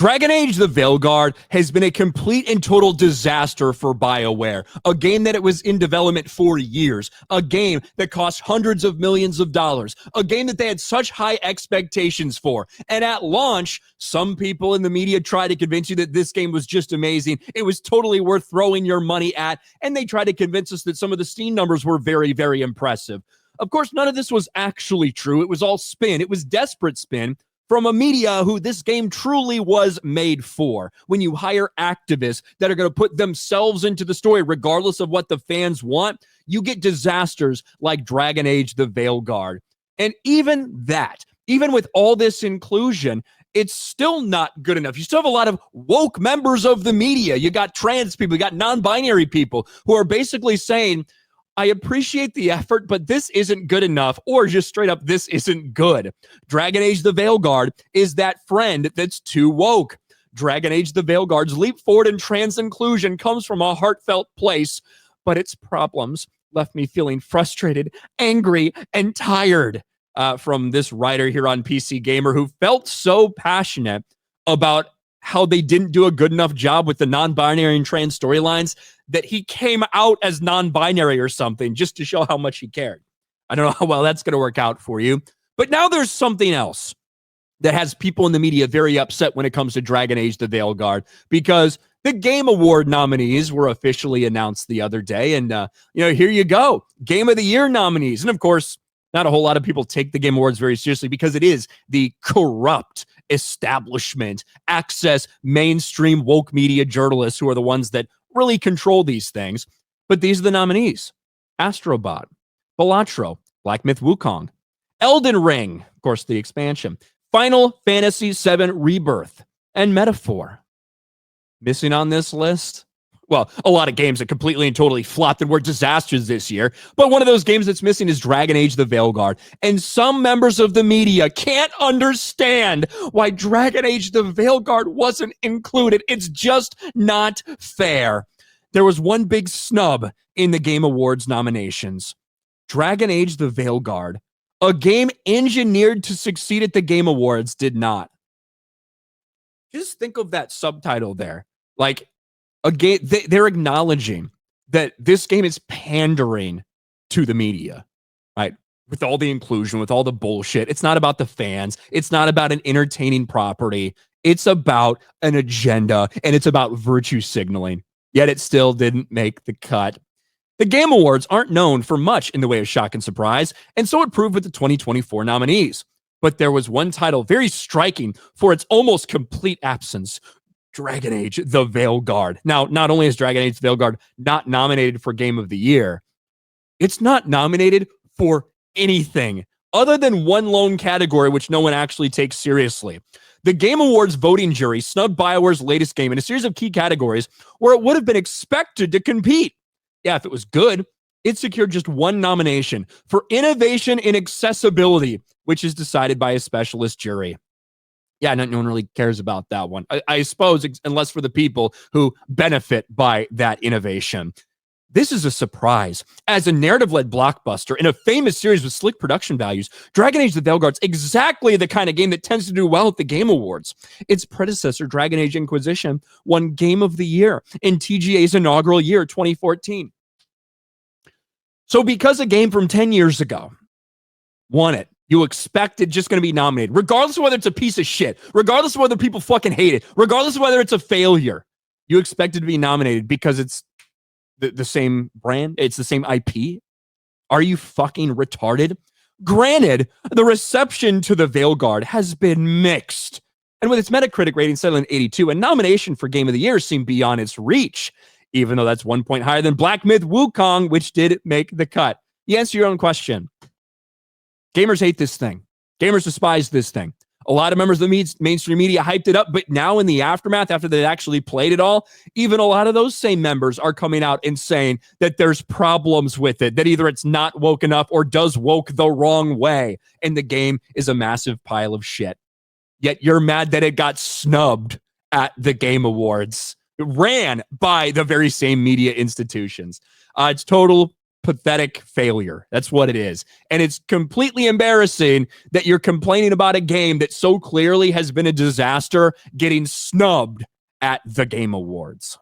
Dragon Age the Veilguard has been a complete and total disaster for BioWare. A game that it was in development for years. A game that cost hundreds of millions of dollars. A game that they had such high expectations for. And at launch, some people in the media tried to convince you that this game was just amazing. It was totally worth throwing your money at. And they tried to convince us that some of the Steam numbers were very, very impressive. Of course, none of this was actually true. It was all spin. It was desperate spin from a media who this game truly was made for. When you hire activists that are going to put themselves into the story, regardless of what the fans want, you get disasters like Dragon Age the Veilguard. And even with all this inclusion, it's still not good enough. You still have a lot of woke members of the media. You got trans people, you got non-binary people who are basically saying, I appreciate the effort, but this isn't good enough, or just straight up, this isn't good. Dragon Age the Veilguard is that friend that's too woke. Dragon Age the Veilguard's leap forward in trans inclusion comes from a heartfelt place, but its problems left me feeling frustrated, angry, and tired from this writer here on PC Gamer who felt so passionate about how they didn't do a good enough job with the non-binary and trans storylines that he came out as non-binary or something just to show how much he cared. I don't know how well that's going to work out for you. But now there's something else that has people in the media very upset when it comes to Dragon Age the Veilguard, because the Game Award nominees were officially announced the other day. And, here you go. Game of the Year nominees. And of course, not a whole lot of people take the Game Awards very seriously because it is the corrupt establishment, access, mainstream woke media journalists who are the ones that really control these things. But these are the nominees: Astrobot, Balatro, Black Myth Wukong, Elden Ring, of course, the expansion, Final Fantasy VII Rebirth, and Metaphor. Missing on this list? Well, a lot of games that completely and totally flopped and were disasters this year. But one of those games that's missing is Dragon Age the Veilguard. And some members of the media can't understand why Dragon Age the Veilguard wasn't included. It's just not fair. There was one big snub in the Game Awards nominations. Dragon Age the Veilguard, a game engineered to succeed at the Game Awards, did not. Just think of that subtitle there. Like, a game, they're acknowledging that this game is pandering to the media, right? With all the inclusion, with all the bullshit. It's not about the fans. It's not about an entertaining property. It's about an agenda, and it's about virtue signaling. Yet it still didn't make the cut. The Game Awards aren't known for much in the way of shock and surprise, and so it proved with the 2024 nominees. But there was one title very striking for its almost complete absence: Dragon Age the Veilguard. Now, not only is Dragon Age the Veilguard not nominated for Game of the Year, it's not nominated for anything other than one lone category, which no one actually takes seriously. The Game Awards voting jury snubbed BioWare's latest game in a series of key categories where it would have been expected to compete. Yeah, if it was good, it secured just one nomination for innovation in accessibility, which is decided by a specialist jury. Yeah, no one really cares about that one, I suppose, unless for the people who benefit by that innovation. This is a surprise. As a narrative-led blockbuster in a famous series with slick production values, Dragon Age the Veilguard's exactly the kind of game that tends to do well at the Game Awards. Its predecessor, Dragon Age Inquisition, won Game of the Year in TGA's inaugural year, 2014. So because a game from 10 years ago won it, you expect it just going to be nominated, regardless of whether it's a piece of shit, regardless of whether people fucking hate it, regardless of whether it's a failure. You expect it to be nominated because it's the same brand, it's the same IP. Are you fucking retarded? Granted, the reception to the Veilguard has been mixed, and with its Metacritic rating settling at 82, a nomination for Game of the Year seemed beyond its reach, even though that's 1 point higher than Black Myth Wukong, which did make the cut. You answer your own question. Gamers hate this thing. Gamers despise this thing. A lot of members of the mainstream media hyped it up, but now in the aftermath, after they actually played it all, even a lot of those same members are coming out and saying that there's problems with it, that either it's not woke enough or does woke the wrong way, and the game is a massive pile of shit. Yet you're mad that it got snubbed at the Game Awards, ran by the very same media institutions. It's total pathetic failure. That's what it is. And it's completely embarrassing that you're complaining about a game that so clearly has been a disaster getting snubbed at the Game Awards.